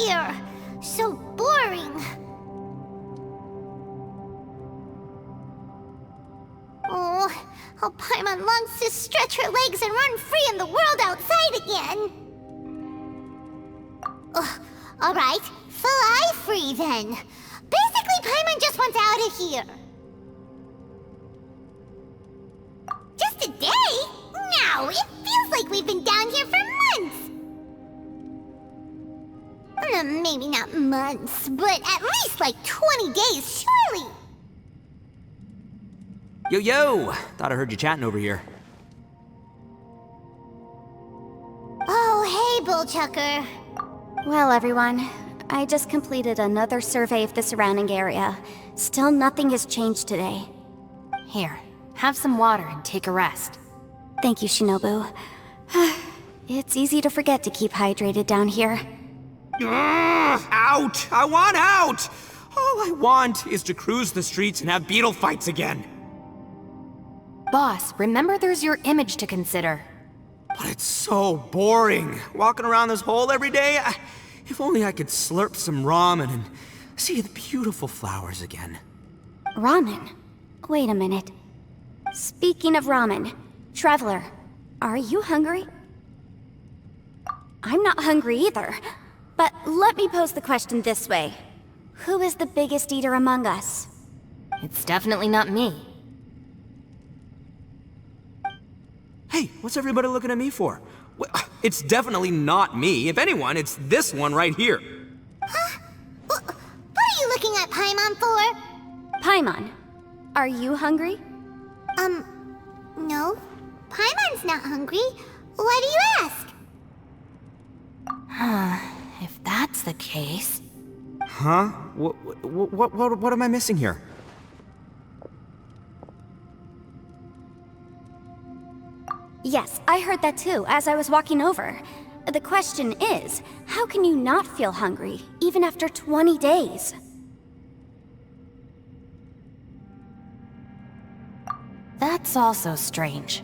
here. So boring. Oh, how Paimon longs to stretch her legs and run free in the world outside again. Alright, fly free then. Basically, Paimon just wants out of here. Just a day? No, it feels like we've been down here for months. Maybe not months, but at least like 20 days, surely. Yo! Thought I heard you chatting over here. Oh, hey, Bullchucker. Well, everyone, I just completed another survey of the surrounding area. Still nothing has changed today. Here, have some water and take a rest. Thank you, Shinobu. It's easy to forget to keep hydrated down here. Out! I want out! All I want is to cruise the streets and have beetle fights again. Boss, remember there's your image to consider. But it's so boring, walking around this hole every day. If only I could slurp some ramen and see the beautiful flowers again. Ramen? Wait a minute. Speaking of ramen, Traveler, are you hungry? I'm not hungry either. But let me pose the question this way. Who is the biggest eater among us? It's definitely not me. Hey, what's everybody looking at me for? It's definitely not me. If anyone, it's this one right here. Huh? What are you looking at Paimon for? Paimon, are you hungry? No. Paimon's not hungry. Why do you ask? If that's the case... Huh? What am I missing here? Yes, I heard that too, as I was walking over. The question is, how can you not feel hungry, even after 20 days? That's also strange.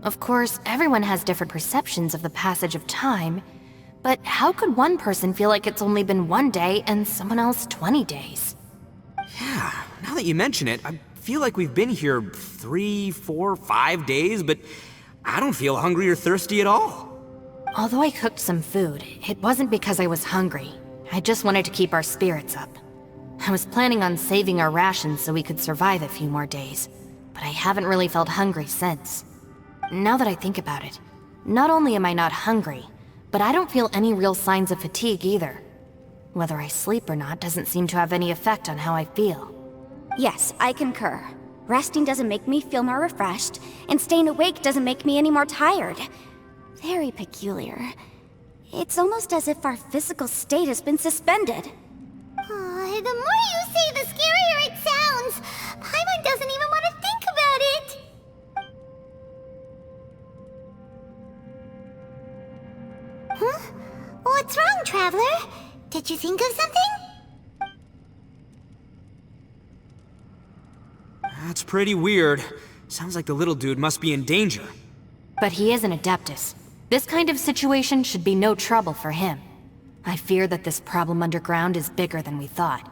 Of course, everyone has different perceptions of the passage of time, but how could one person feel like it's only been 1 day and someone else 20 days? Yeah, now that you mention it, I feel like we've been here 3, 4, 5 days, but I don't feel hungry or thirsty at all. Although I cooked some food, it wasn't because I was hungry. I just wanted to keep our spirits up. I was planning on saving our rations so we could survive a few more days, but I haven't really felt hungry since. Now that I think about it, not only am I not hungry, but I don't feel any real signs of fatigue either. Whether I sleep or not doesn't seem to have any effect on how I feel. Yes, I concur. Resting doesn't make me feel more refreshed, and staying awake doesn't make me any more tired. Very peculiar. It's almost as if our physical state has been suspended. The more you say, the scarier it sounds. Paimon doesn't even want to think about it. Huh? What's wrong, Traveler? Did you think of something? That's pretty weird. Sounds like the little dude must be in danger. But he is an Adeptus. This kind of situation should be no trouble for him. I fear that this problem underground is bigger than we thought.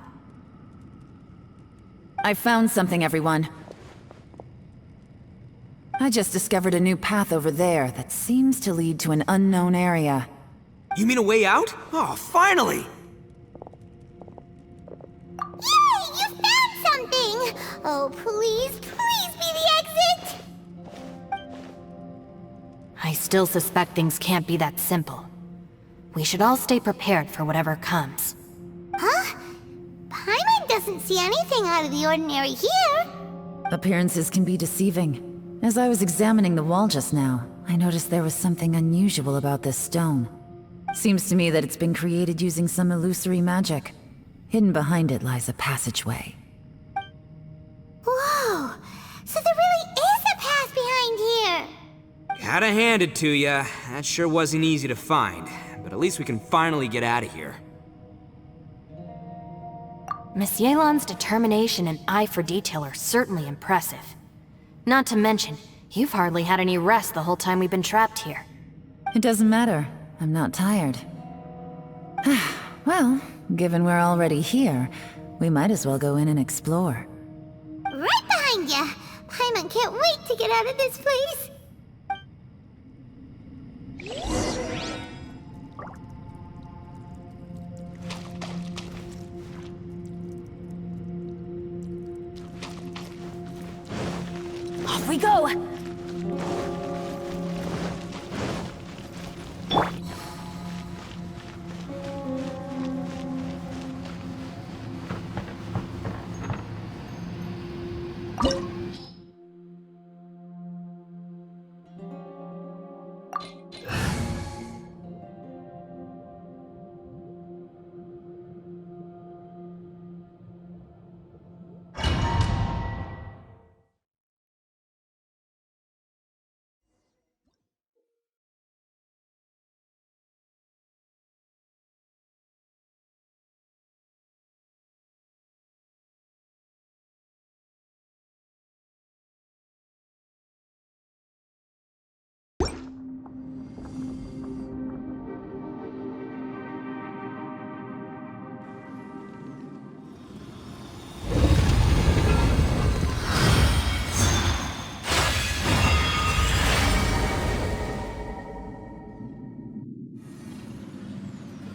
I found something, everyone. I just discovered a new path over there that seems to lead to an unknown area. You mean a way out? Oh, finally! Yay! You found something! Oh, please, please be the exit! I still suspect things can't be that simple. We should all stay prepared for whatever comes. Huh? Paimon doesn't see anything out of the ordinary here. Appearances can be deceiving. As I was examining the wall just now, I noticed there was something unusual about this stone. Seems to me that it's been created using some illusory magic. Hidden behind it lies a passageway. Whoa! So there really is a path behind here! Gotta hand it to ya. That sure wasn't easy to find. But at least we can finally get out of here. Miss Yelan's determination and eye for detail are certainly impressive. Not to mention, you've hardly had any rest the whole time we've been trapped here. It doesn't matter. I'm not tired. Well, given we're already here, we might as well go in and explore. Right behind ya! Paimon can't wait to get out of this place! Off we go!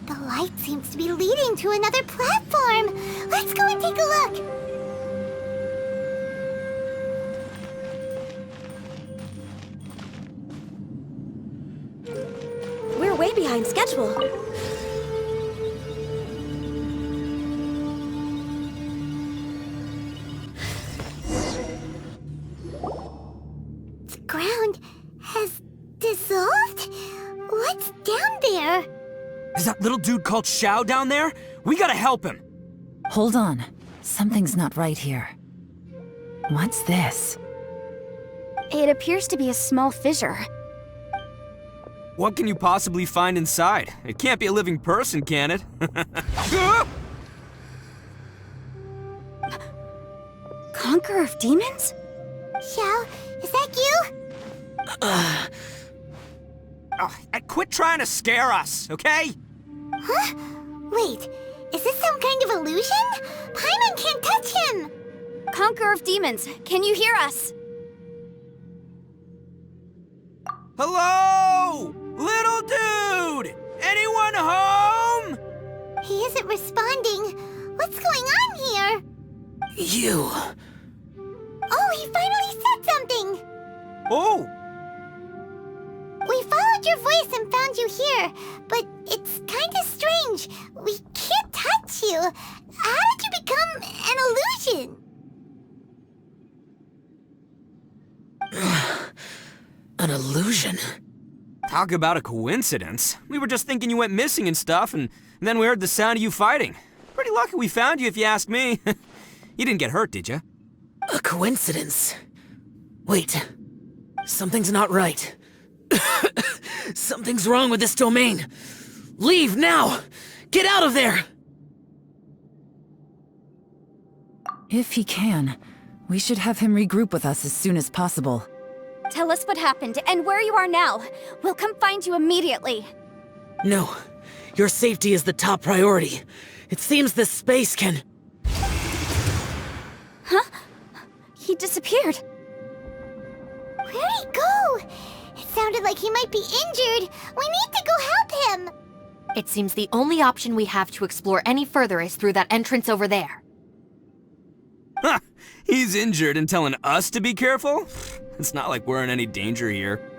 The light seems to be leading to another platform. Let's go and take a look. We're way behind schedule. The ground has dissolved? What's down there? Is that little dude called Xiao down there? We gotta help him! Hold on. Something's not right here. What's this? It appears to be a small fissure. What can you possibly find inside? It can't be a living person, can it? Conqueror of demons? Xiao, is that you? Quit trying to scare us, okay? Huh? Wait, is this some kind of illusion? Paimon can't touch him! Conqueror of demons, can you hear us? Hello? Little dude! Anyone home? He isn't responding. What's going on here? You. Oh, he finally said something! Oh! We followed your voice and found you here, but it's kinda strange. We can't touch you. How did you become an illusion? An illusion? Talk about a coincidence. We were just thinking you went missing and stuff, and then we heard the sound of you fighting. Pretty lucky we found you, if you ask me. You didn't get hurt, did you? A coincidence? Wait. Something's not right. Something's wrong with this domain. Leave now! Get out of there! If he can, we should have him regroup with us as soon as possible. Tell us what happened and where you are now. We'll come find you immediately. No. Your safety is the top priority. It seems this space can... Huh? He disappeared. Where'd he go? It sounded like he might be injured. We need to go help him. It seems the only option we have to explore any further is through that entrance over there. Huh, he's injured and telling us to be careful? It's not like we're in any danger here.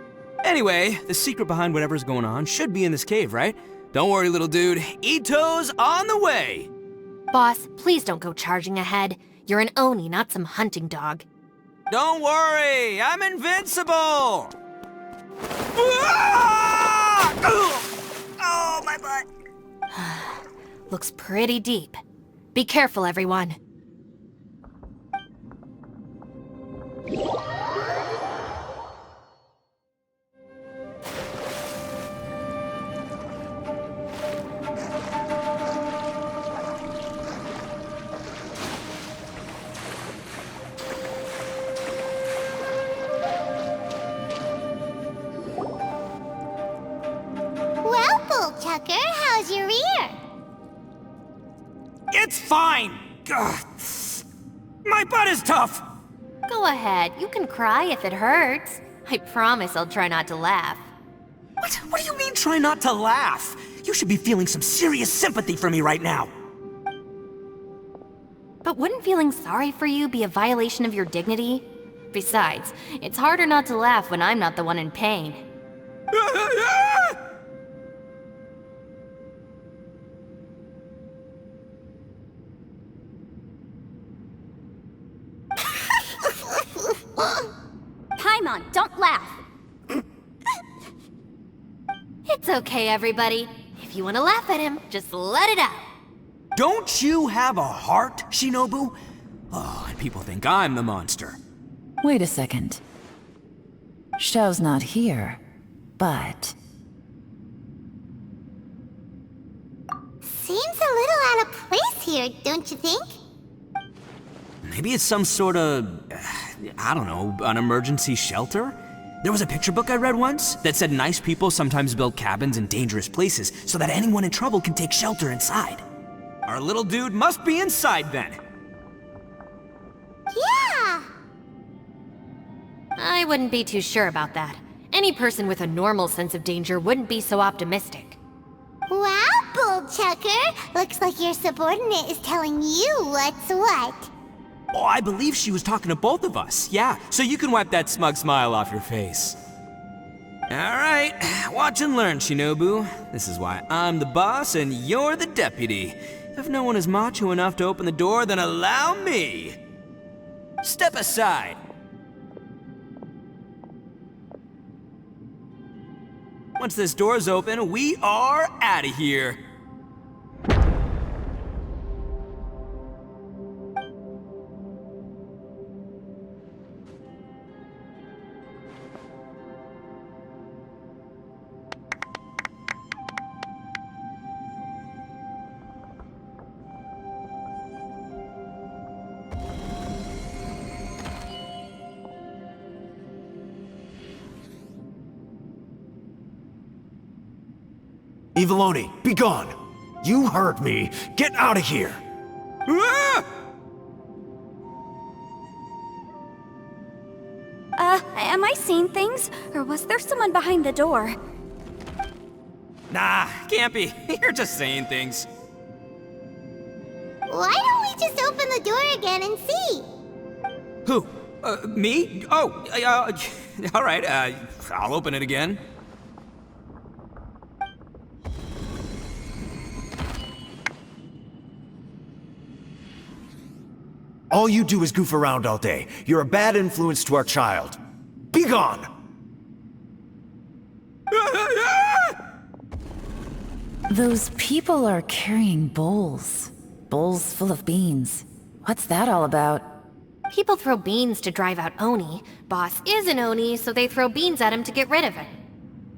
Anyway, the secret behind whatever's going on should be in this cave, right? Don't worry, little dude. Ito's on the way! Boss, please don't go charging ahead. You're an Oni, not some hunting dog. Don't worry, I'm invincible! Ah! Oh, my butt. Looks pretty deep. Be careful, everyone. Well, Bull Chucker, how's your ear? It's fine! Ugh. My butt is tough! Go ahead, you can cry if it hurts. I promise I'll try not to laugh. What do you mean, try not to laugh? You should be feeling some serious sympathy for me right now. But wouldn't feeling sorry for you be a violation of your dignity? Besides, it's harder not to laugh when I'm not the one in pain. Paimon, don't laugh. It's okay, everybody. If you want to laugh at him, just let it out. Don't you have a heart, Shinobu? Oh, and people think I'm the monster. Wait a second. Xiao's not here, but... Seems a little out of place here, don't you think? Maybe it's some sort of, I don't know, an emergency shelter? There was a picture book I read once that said nice people sometimes build cabins in dangerous places so that anyone in trouble can take shelter inside. Our little dude must be inside then. Yeah! I wouldn't be too sure about that. Any person with a normal sense of danger wouldn't be so optimistic. Wow, Bullchucker! Looks like your subordinate is telling you what's what. Oh, I believe she was talking to both of us. Yeah, so you can wipe that smug smile off your face. All right, watch and learn, Shinobu. This is why I'm the boss and you're the deputy. If no one is macho enough to open the door, then allow me. Step aside. Once this door's open, we are out of here. Eviloni, be gone! You heard me! Get out of here! Ah! Am I seeing things? Or was there someone behind the door? Nah, can't be. You're just saying things. Why don't we just open the door again and see? Who? Me? Oh, all right, I'll open it again. All you do is goof around all day. You're a bad influence to our child. Be gone! Those people are carrying bowls. Bowls full of beans. What's that all about? People throw beans to drive out Oni. Boss is an Oni, so they throw beans at him to get rid of him.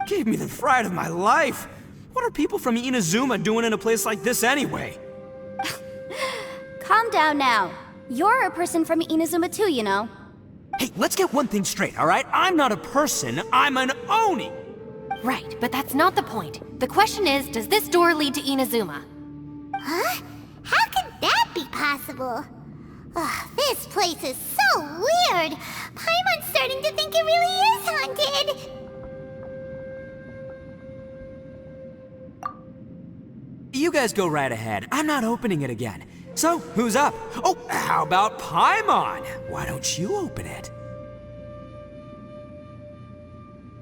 Gave me the fright of my life. What are people from Inazuma doing in a place like this anyway? Calm down now. You're a person from Inazuma too, you know. Hey, let's get one thing straight, all right? I'm not a person, I'm an Oni! Right, but that's not the point. The question is, does this door lead to Inazuma? Huh? How could that be possible? Ugh, this place is so weird! Paimon's starting to think it really is haunted! You guys go right ahead. I'm not opening it again. So, who's up? Oh, how about Paimon? Why don't you open it?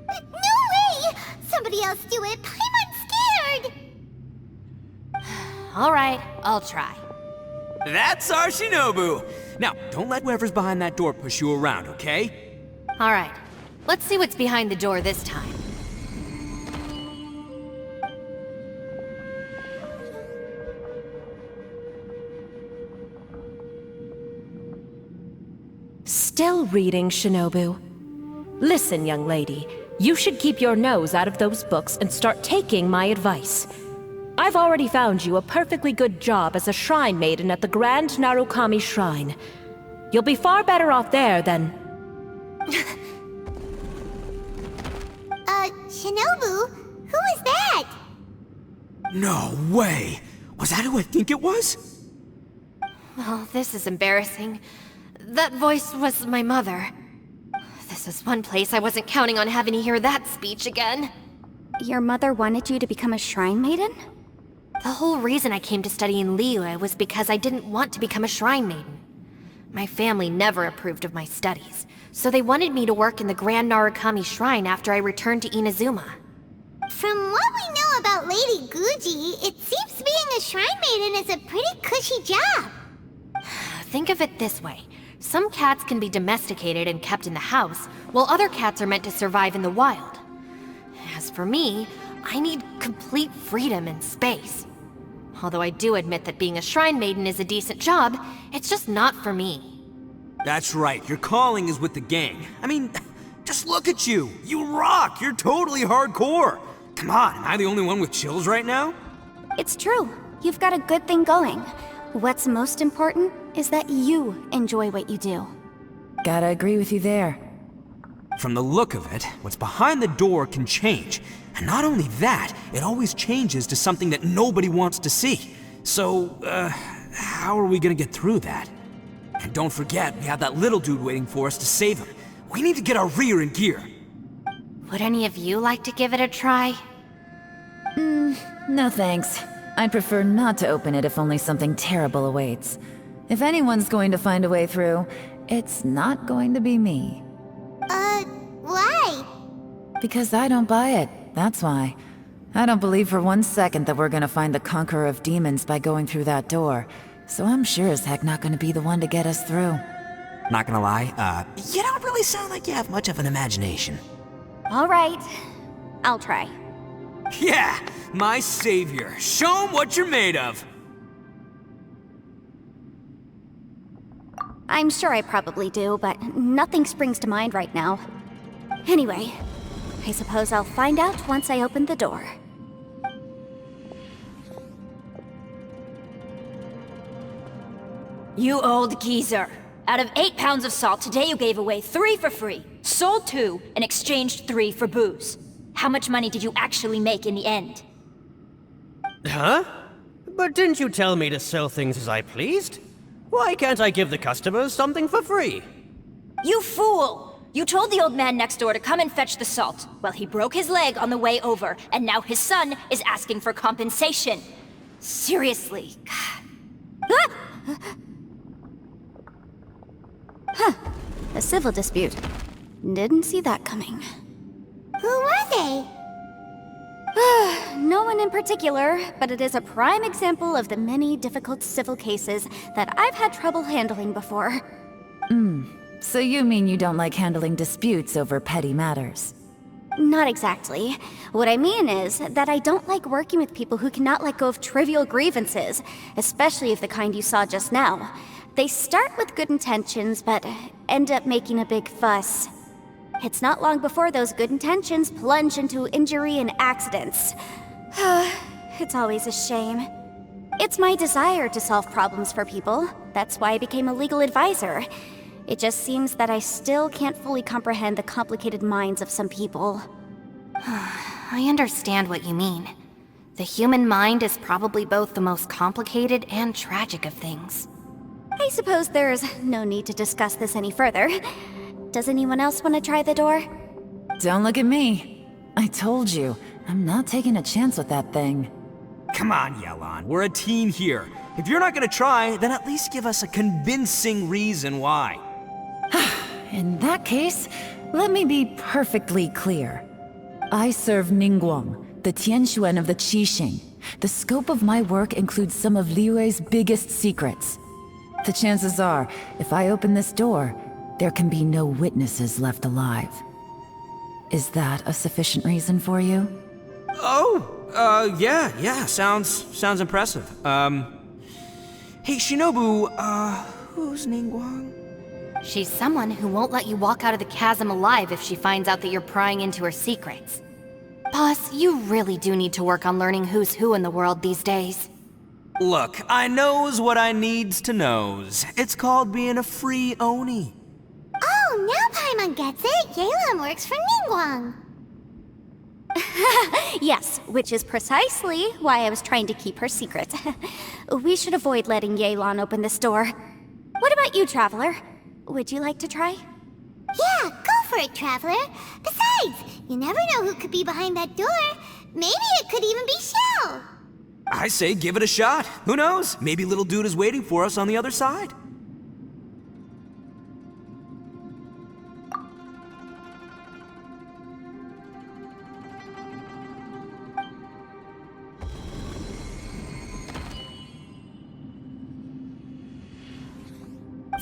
No way! Somebody else do it! Paimon's scared! Alright, I'll try. That's our Shinobu! Now, don't let whoever's behind that door push you around, okay? Alright, let's see what's behind the door this time. Still reading, Shinobu. Listen, young lady. You should keep your nose out of those books and start taking my advice. I've already found you a perfectly good job as a shrine maiden at the Grand Narukami Shrine. You'll be far better off there than... Shinobu? Who is that? No way! Was that who I think it was? Oh, this is embarrassing. That voice was my mother. This is one place I wasn't counting on having to hear that speech again. Your mother wanted you to become a shrine maiden? The whole reason I came to study in Liyue was because I didn't want to become a shrine maiden. My family never approved of my studies, so they wanted me to work in the Grand Narukami Shrine after I returned to Inazuma. From what we know about Lady Guji, it seems being a shrine maiden is a pretty cushy job. Think of it this way. Some cats can be domesticated and kept in the house, while other cats are meant to survive in the wild. As for me, I need complete freedom and space. Although I do admit that being a shrine maiden is a decent job, it's just not for me. That's right, your calling is with the gang. I mean, just look at you. You rock, you're totally hardcore. Come on, am I the only one with chills right now? It's true. You've got a good thing going. What's most important is that you enjoy what you do. Gotta agree with you there. From the look of it, what's behind the door can change. And not only that, it always changes to something that nobody wants to see. So, how are we gonna get through that? And don't forget, we have that little dude waiting for us to save him. We need to get our rear in gear. Would any of you like to give it a try? No thanks. I'd prefer not to open it if only something terrible awaits. If anyone's going to find a way through, it's not going to be me. Why? Because I don't buy it, that's why. I don't believe for 1 second that we're gonna find the Conqueror of Demons by going through that door. So I'm sure as heck not gonna be the one to get us through. Not gonna lie, you don't really sound like you have much of an imagination. All right, I'll try. Yeah, my savior. Show him what you're made of. I'm sure I probably do, but nothing springs to mind right now. Anyway, I suppose I'll find out once I open the door. You old geezer. Out of 8 pounds of salt, today you gave away 3 for free, sold 2, and exchanged 3 for booze. How much money did you actually make in the end? Huh? But didn't you tell me to sell things as I pleased? Why can't I give the customers something for free? You fool! You told the old man next door to come and fetch the salt. Well, he broke his leg on the way over, and now his son is asking for compensation. Seriously. A civil dispute. Didn't see that coming. Who were they? No one in particular, but it is a prime example of the many difficult civil cases that I've had trouble handling before. So you mean you don't like handling disputes over petty matters? Not exactly. What I mean is that I don't like working with people who cannot let go of trivial grievances, especially of the kind you saw just now. They start with good intentions, but end up making a big fuss. It's not long before those good intentions plunge into injury and accidents. It's always a shame. It's my desire to solve problems for people. That's why I became a legal advisor. It just seems that I still can't fully comprehend the complicated minds of some people. I understand what you mean. The human mind is probably both the most complicated and tragic of things. I suppose there's no need to discuss this any further. Does anyone else want to try the door? Don't look at me. I told you, I'm not taking a chance with that thing. Come on, Yelan, we're a team here. If you're not gonna try, then at least give us a convincing reason why. In that case, let me be perfectly clear. I serve Ningguang, the Tianxuan of the Qixing. The scope of my work includes some of Liyue's biggest secrets. The chances are, if I open this door, there can be no witnesses left alive. Is that a sufficient reason for you? Yeah, sounds impressive. Hey, Shinobu, who's Ningguang? She's someone who won't let you walk out of the chasm alive if she finds out that you're prying into her secrets. Boss, you really do need to work on learning who's who in the world these days. Look, I knows what I needs to knows. It's called being a free Oni. Oh, now Paimon gets it. Yelan works for Ningguang. Yes, which is precisely why I was trying to keep her secret. We should avoid letting Yelan open this door. What about you, Traveler? Would you like to try? Yeah, go for it, Traveler. Besides, you never know who could be behind that door. Maybe it could even be Shell. I say give it a shot. Who knows? Maybe little dude is waiting for us on the other side.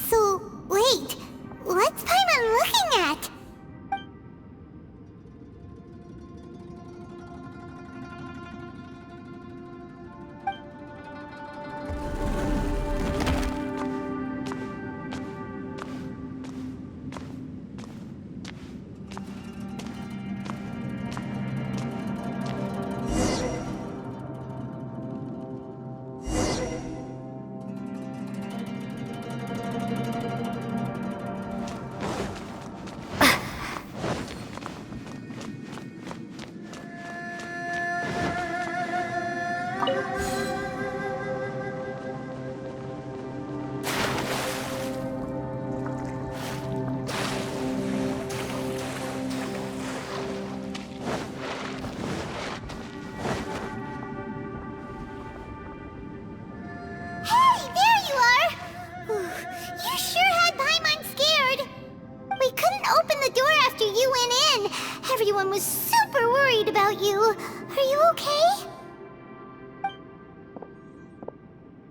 So, wait. What's Paimon looking at? Everyone was super worried about you. Are you okay?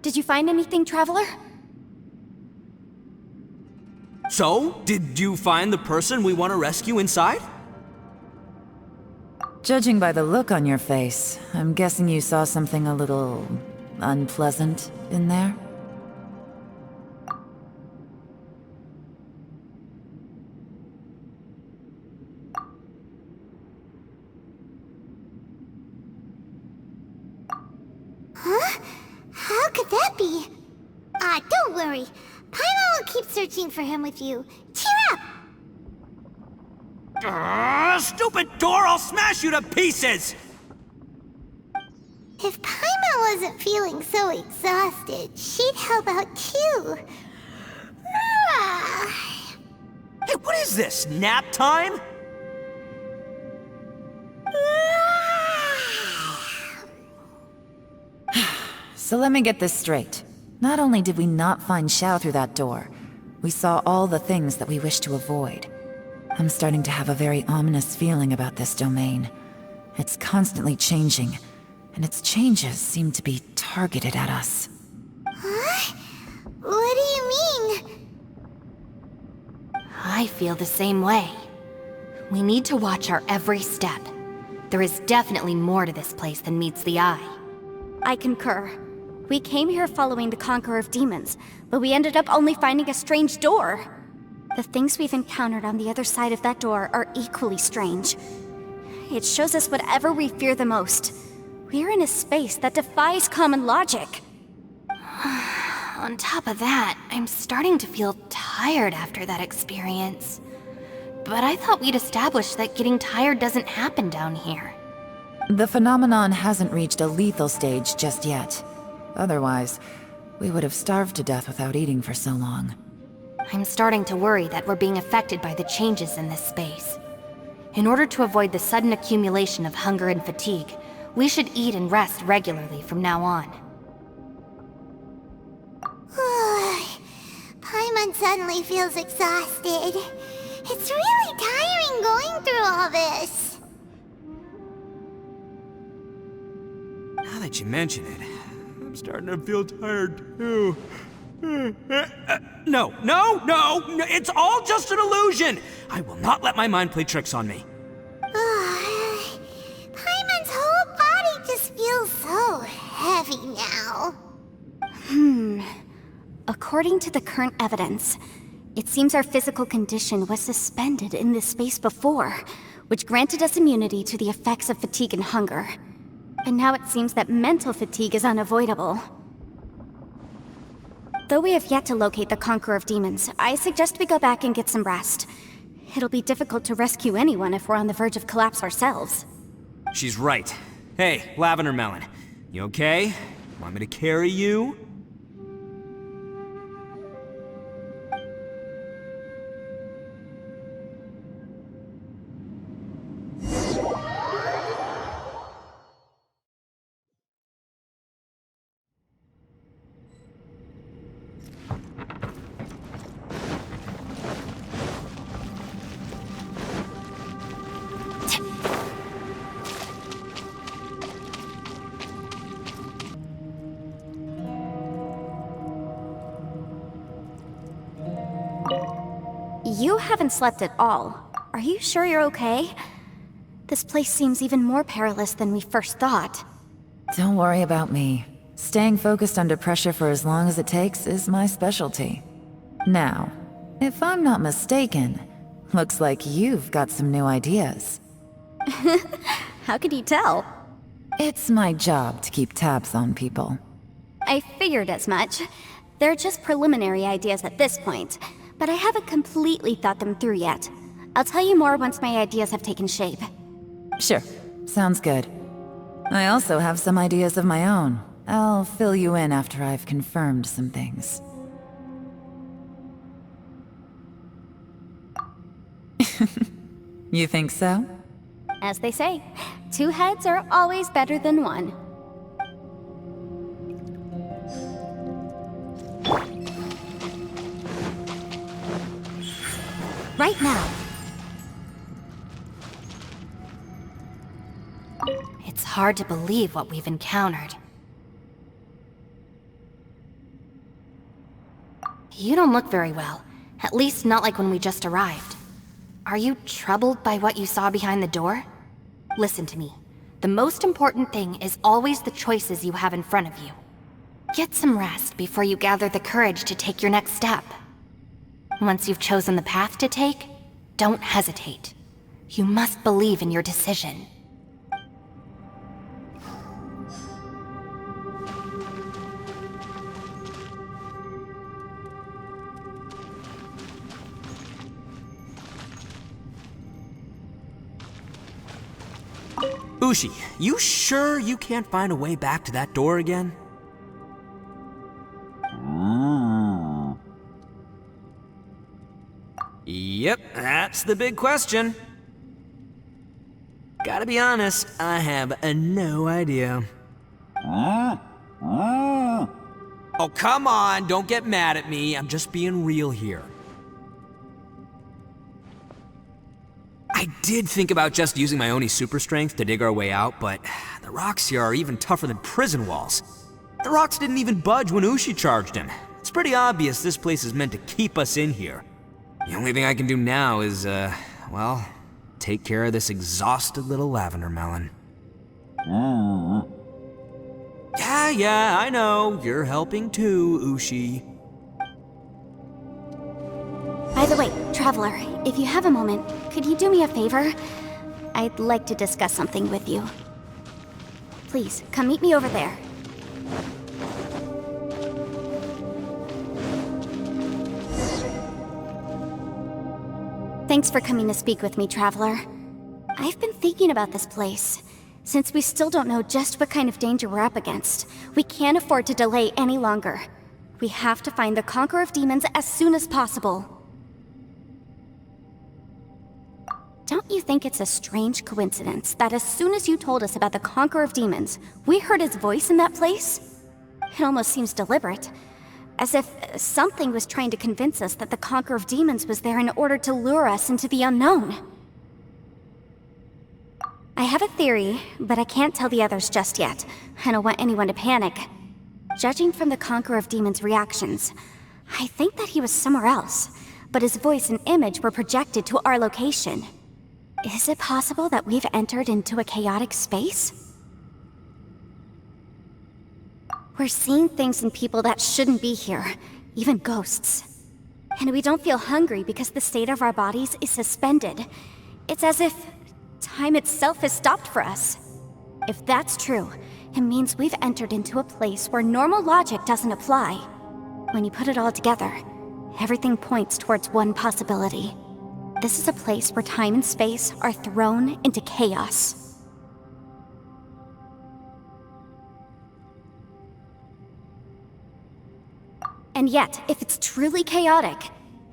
Did you find anything, Traveler? So, did you find the person we want to rescue inside? Judging by the look on your face, I'm guessing you saw something a little unpleasant in there? Huh? How could that be? Don't worry. Paimon will keep searching for him with you. Cheer up! Stupid door! I'll smash you to pieces! If Paimon wasn't feeling so exhausted, she'd help out too. Hey, what is this? Nap time? So let me get this straight. Not only did we not find Xiao through that door, we saw all the things that we wish to avoid. I'm starting to have a very ominous feeling about this domain. It's constantly changing, and its changes seem to be targeted at us. Huh? What do you mean? I feel the same way. We need to watch our every step. There is definitely more to this place than meets the eye. I concur. We came here following the Conqueror of Demons, but we ended up only finding a strange door. The things we've encountered on the other side of that door are equally strange. It shows us whatever we fear the most. We're in a space that defies common logic. On top of that, I'm starting to feel tired after that experience. But I thought we'd established that getting tired doesn't happen down here. The phenomenon hasn't reached a lethal stage just yet. Otherwise, we would have starved to death without eating for so long. I'm starting to worry that we're being affected by the changes in this space. In order to avoid the sudden accumulation of hunger and fatigue, we should eat and rest regularly from now on. Paimon suddenly feels exhausted. It's really tiring going through all this. Now that you mention it, I'm starting to feel tired too. No, it's all just an illusion! I will not let my mind play tricks on me. Paimon's whole body just feels so heavy now. According to the current evidence, it seems our physical condition was suspended in this space before, which granted us immunity to the effects of fatigue and hunger. And now it seems that mental fatigue is unavoidable. Though we have yet to locate the Conqueror of Demons, I suggest we go back and get some rest. It'll be difficult to rescue anyone if we're on the verge of collapse ourselves. She's right. Hey, Lavender Melon. You okay? Want me to carry you? You haven't slept at all. Are you sure you're okay? This place seems even more perilous than we first thought. Don't worry about me. Staying focused under pressure for as long as it takes is my specialty. Now, if I'm not mistaken, looks like you've got some new ideas. How could you tell? It's my job to keep tabs on people. I figured as much. They're just preliminary ideas at this point, but I haven't completely thought them through yet. I'll tell you more once my ideas have taken shape. Sure, sounds good. I also have some ideas of my own. I'll fill you in after I've confirmed some things. You think so? As they say, 2 heads are always better than 1. Right now. It's hard to believe what we've encountered. You don't look very well. At least not like when we just arrived. Are you troubled by what you saw behind the door? Listen to me. The most important thing is always the choices you have in front of you. Get some rest before you gather the courage to take your next step. Once you've chosen the path to take, don't hesitate. You must believe in your decision. Ushi, you sure you can't find a way back to that door again? Yep, that's the big question. Gotta be honest, I have no idea. Oh, come on, don't get mad at me. I'm just being real here. I did think about just using my Oni super strength to dig our way out, but the rocks here are even tougher than prison walls. The rocks didn't even budge when Ushi charged him. It's pretty obvious this place is meant to keep us in here. The only thing I can do now is, well, take care of this exhausted little lavender melon. Yeah, I know. You're helping too, Ushi. By the way, Traveler, if you have a moment, could you do me a favor? I'd like to discuss something with you. Please, come meet me over there. Thanks for coming to speak with me, Traveler. I've been thinking about this place. Since we still don't know just what kind of danger we're up against, we can't afford to delay any longer. We have to find the Conqueror of Demons as soon as possible. Don't you think it's a strange coincidence that as soon as you told us about the Conqueror of Demons, we heard his voice in that place? It almost seems deliberate. As if something was trying to convince us that the Conqueror of Demons was there in order to lure us into the unknown. I have a theory, but I can't tell the others just yet. I don't want anyone to panic. Judging from the Conqueror of Demons' reactions, I think that he was somewhere else, but his voice and image were projected to our location. Is it possible that we've entered into a chaotic space? We're seeing things in people that shouldn't be here, even ghosts. And we don't feel hungry because the state of our bodies is suspended. It's as if time itself has stopped for us. If that's true, it means we've entered into a place where normal logic doesn't apply. When you put it all together, everything points towards one possibility. This is a place where time and space are thrown into chaos. And yet, if it's truly chaotic,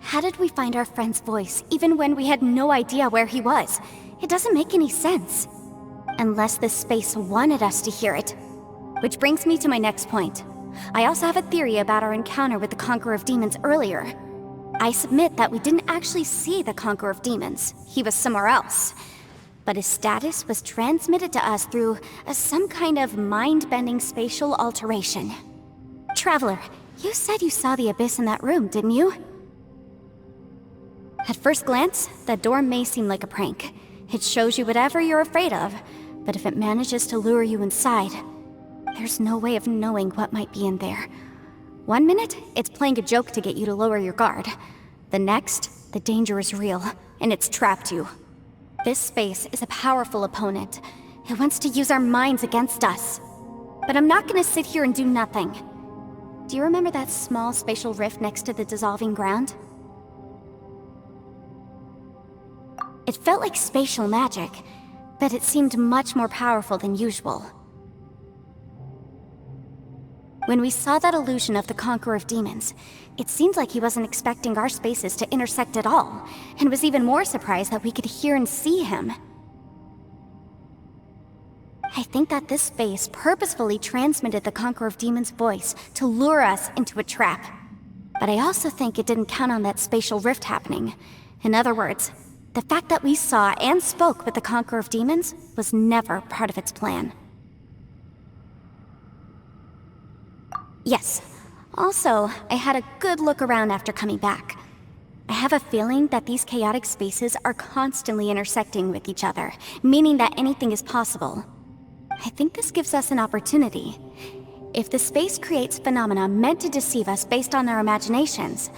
how did we find our friend's voice even when we had no idea where he was? It doesn't make any sense. Unless this space wanted us to hear it. Which brings me to my next point. I also have a theory about our encounter with the Conqueror of Demons earlier. I submit that we didn't actually see the Conqueror of Demons. He was somewhere else. But his status was transmitted to us through some kind of mind-bending spatial alteration. Traveler, you said you saw the abyss in that room, didn't you? At first glance, that door may seem like a prank. It shows you whatever you're afraid of, but if it manages to lure you inside, there's no way of knowing what might be in there. One minute, it's playing a joke to get you to lower your guard. The next, the danger is real, and it's trapped you. This space is a powerful opponent. It wants to use our minds against us. But I'm not gonna sit here and do nothing. Do you remember that small spatial rift next to the dissolving ground? It felt like spatial magic, but it seemed much more powerful than usual. When we saw that illusion of the Conqueror of Demons, it seemed like he wasn't expecting our spaces to intersect at all, and was even more surprised that we could hear and see him. I think that this space purposefully transmitted the Conqueror of Demons' voice to lure us into a trap. But I also think it didn't count on that spatial rift happening. In other words, the fact that we saw and spoke with the Conqueror of Demons was never part of its plan. Yes. Also, I had a good look around after coming back. I have a feeling that these chaotic spaces are constantly intersecting with each other, meaning that anything is possible. I think this gives us an opportunity. If the space creates phenomena meant to deceive us based on our imaginations,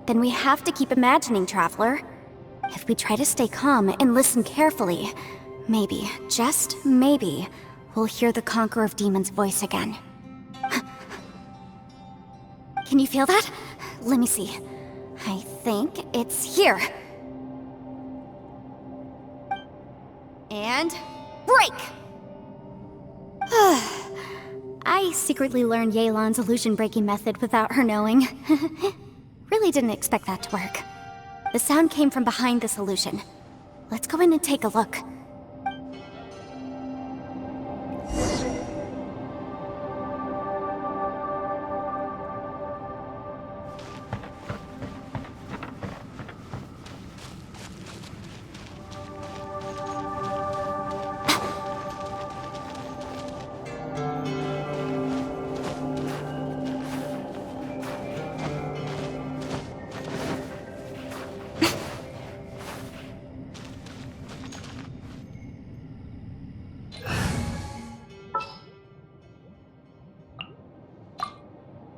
then we have to keep imagining, Traveler. If we try to stay calm and listen carefully, maybe, just maybe, we'll hear the Conqueror of Demons' voice again. Can you feel that? Let me see. I think it's here. And break! I secretly learned Yelan's illusion-breaking method without her knowing. Really didn't expect that to work. The sound came from behind this illusion. Let's go in and take a look.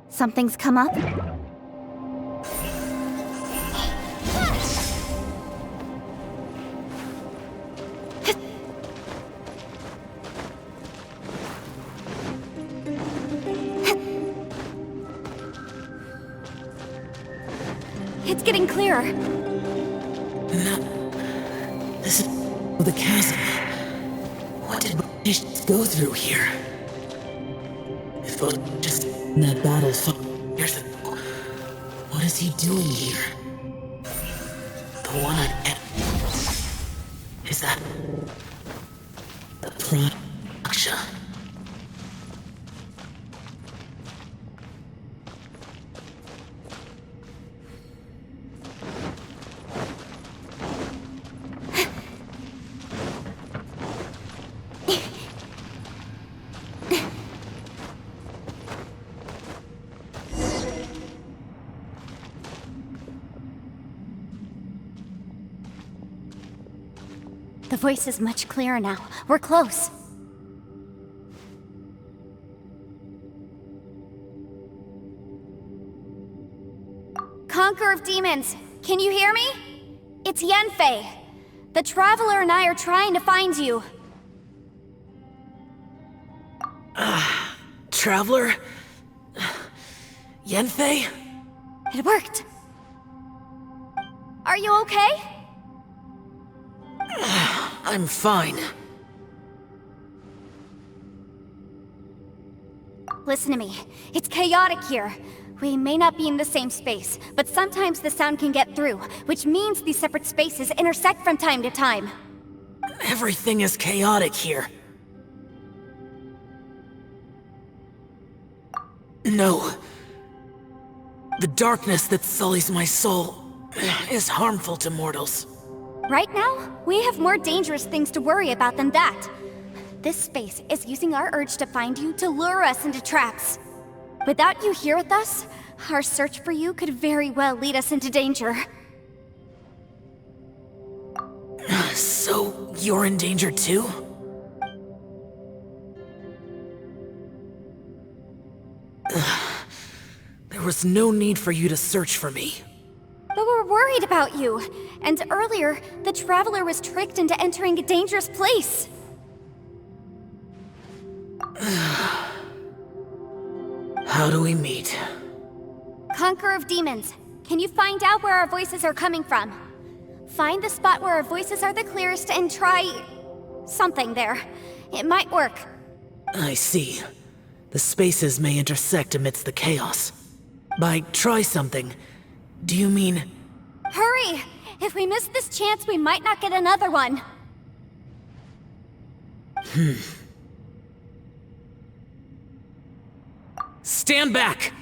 Something's come up? It's getting clearer. No. This is the chasm. What did British go through here? If it was just in that battle, here's the... What is he doing here? The one at... Is that... the plane? Aksha. The voice is much clearer now. We're close. Conqueror of Demons, can you hear me? It's Yanfei. The Traveler and I are trying to find you. Traveler? Yanfei? It worked. Are you okay? I'm fine. Listen to me. It's chaotic here. We may not be in the same space, but sometimes the sound can get through, which means these separate spaces intersect from time to time. Everything is chaotic here. No. The darkness that sullies my soul is harmful to mortals. Right now, we have more dangerous things to worry about than that. This space is using our urge to find you to lure us into traps. Without you here with us, our search for you could very well lead us into danger. So, you're in danger too? There was no need for you to search for me. But we're worried about you. And earlier, the Traveler was tricked into entering a dangerous place. How do we meet? Conqueror of Demons, can you find out where our voices are coming from? Find the spot where our voices are the clearest and try... something there. It might work. I see. The spaces may intersect amidst the chaos. By try something, do you mean... Hurry! If we miss this chance, we might not get another one. Stand back!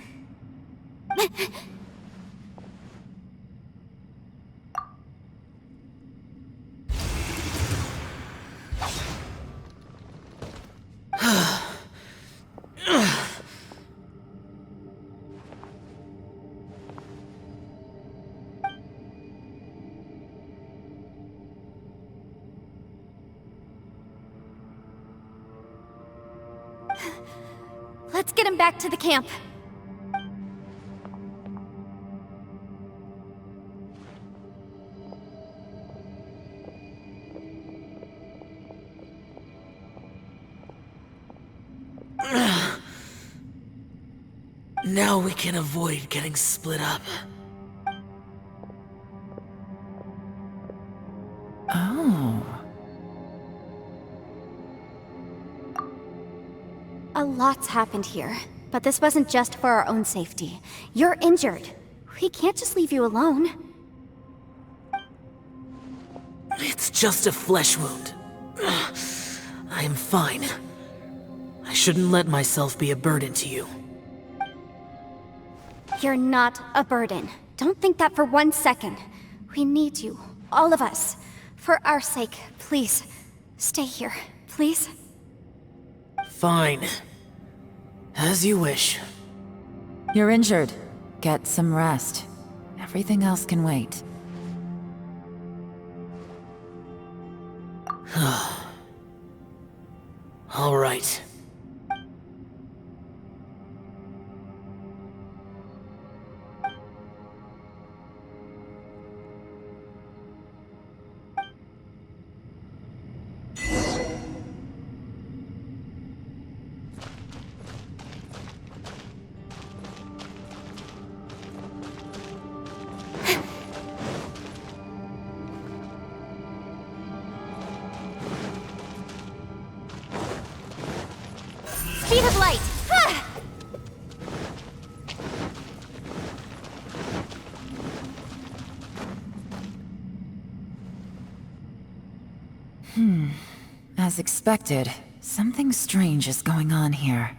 Let's get him back to the camp. Now we can avoid getting split up. Oh. A lot's happened here, but this wasn't just for our own safety. You're injured. We can't just leave you alone. It's just a flesh wound. I am fine. I shouldn't let myself be a burden to you. You're not a burden. Don't think that for 1 second. We need you, all of us. For our sake, please, stay here, please. Fine. As you wish. You're injured. Get some rest. Everything else can wait. All right. Speed of light! As expected, something strange is going on here.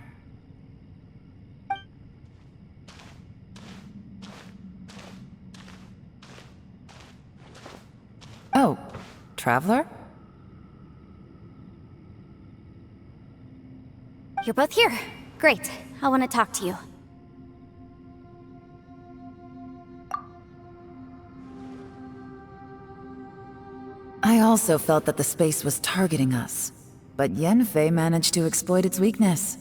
Oh, Traveler? You're both here. Great. I want to talk to you. I also felt that the space was targeting us, but Yenfei managed to exploit its weakness.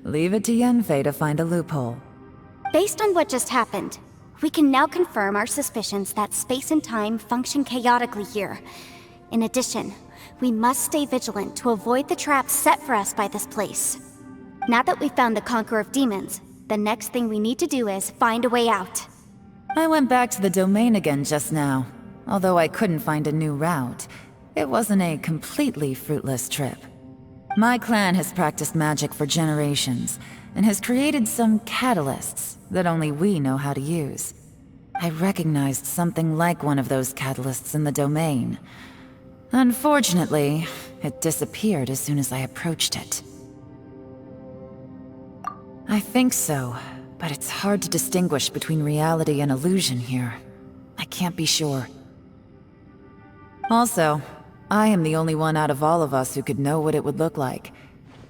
Leave it to Yenfei to find a loophole. Based on what just happened, we can now confirm our suspicions that space and time function chaotically here. In addition, we must stay vigilant to avoid the traps set for us by this place. Now that we've found the Conqueror of Demons, the next thing we need to do is find a way out. I went back to the domain again just now. Although I couldn't find a new route, it wasn't a completely fruitless trip. My clan has practiced magic for generations, and has created some catalysts that only we know how to use. I recognized something like one of those catalysts in the domain. Unfortunately, it disappeared as soon as I approached it. I think so, but it's hard to distinguish between reality and illusion here. I can't be sure. Also, I am the only one out of all of us who could know what it would look like.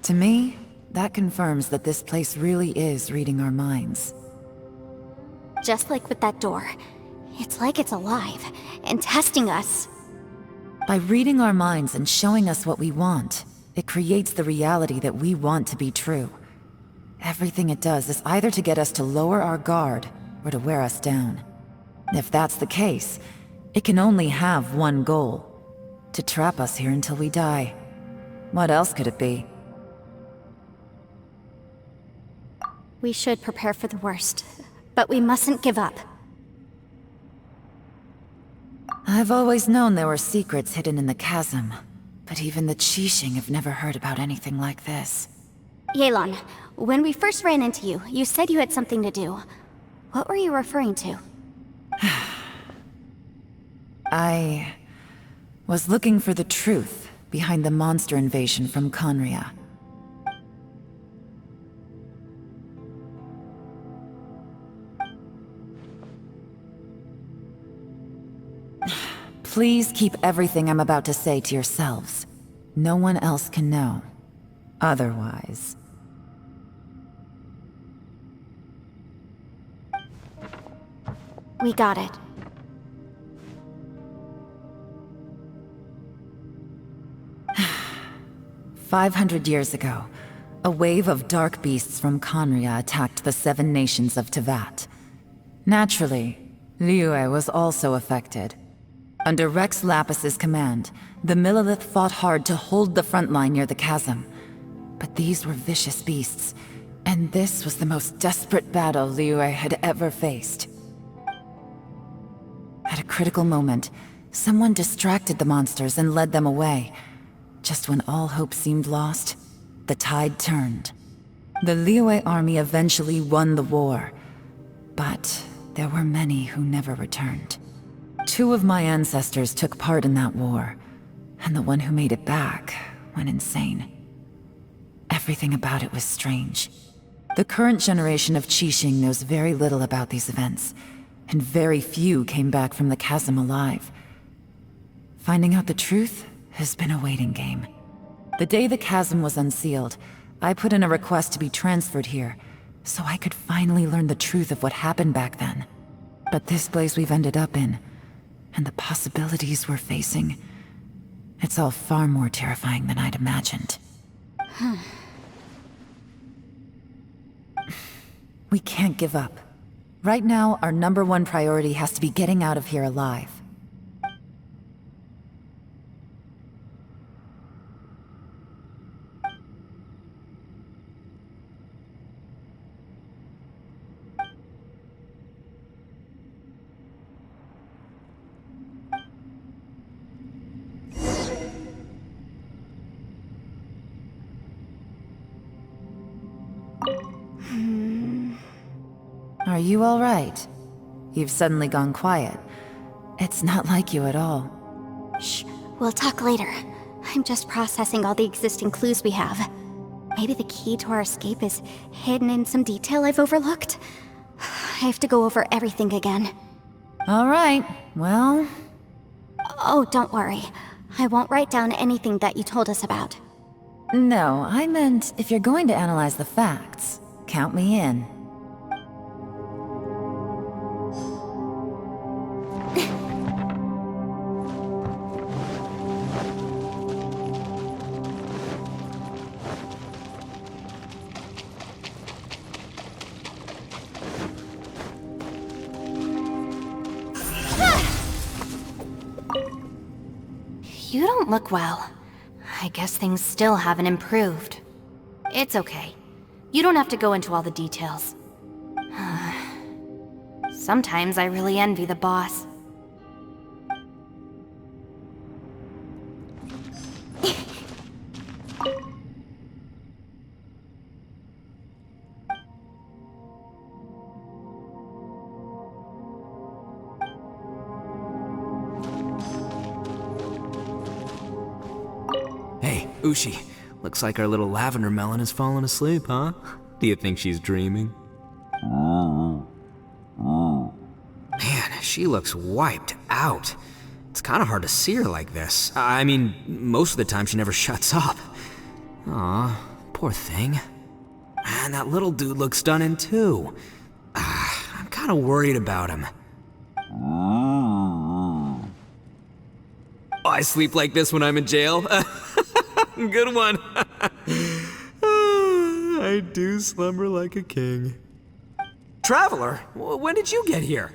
To me, that confirms that this place really is reading our minds. Just like with that door. It's like it's alive, and testing us. By reading our minds and showing us what we want, it creates the reality that we want to be true. Everything it does is either to get us to lower our guard, or to wear us down. If that's the case, it can only have one goal: to trap us here until we die. What else could it be? We should prepare for the worst, but we mustn't give up. I've always known there were secrets hidden in the chasm, but even the Qixing have never heard about anything like this. Yelan, when we first ran into you, you said you had something to do. What were you referring to? I was looking for the truth behind the monster invasion from Conria. Please keep everything I'm about to say to yourselves. No one else can know. Otherwise... We got it. 500 years ago, a wave of dark beasts from Conria attacked the 7 nations of Tevat. Naturally, Liyue was also affected. Under Rex Lapis's command, the Millelith fought hard to hold the front line near the chasm. But these were vicious beasts, and this was the most desperate battle Liyue had ever faced. At a critical moment, someone distracted the monsters and led them away. Just when all hope seemed lost, the tide turned. The Liyue army eventually won the war, but there were many who never returned. 2 of my ancestors took part in that war, and the one who made it back went insane. Everything about it was strange. The current generation of Qixing knows very little about these events, and very few came back from the chasm alive. Finding out the truth has been a waiting game. The day the chasm was unsealed, I put in a request to be transferred here, so I could finally learn the truth of what happened back then. But this place we've ended up in, and the possibilities we're facing, it's all far more terrifying than I'd imagined. We can't give up. Right now, our #1 priority has to be getting out of here alive. Are you all right? You've suddenly gone quiet. It's not like you at all. Shh, we'll talk later. I'm just processing all the existing clues we have. Maybe the key to our escape is hidden in some detail I've overlooked. I have to go over everything again. All right, well... Oh, don't worry. I won't write down anything that you told us about. No, I meant if you're going to analyze the facts, count me in. You don't look well. I guess things still haven't improved. It's okay. You don't have to go into all the details. Sometimes I really envy the boss. Ushi, looks like our little lavender melon has fallen asleep, huh? Do you think she's dreaming? Man, she looks wiped out. It's kind of hard to see her like this. I mean, most of the time she never shuts up. Aw, poor thing. Man, that little dude looks stunning too. I'm kind of worried about him. Oh, I sleep like this when I'm in jail. Good one. I do slumber like a king. Traveler, when did you get here?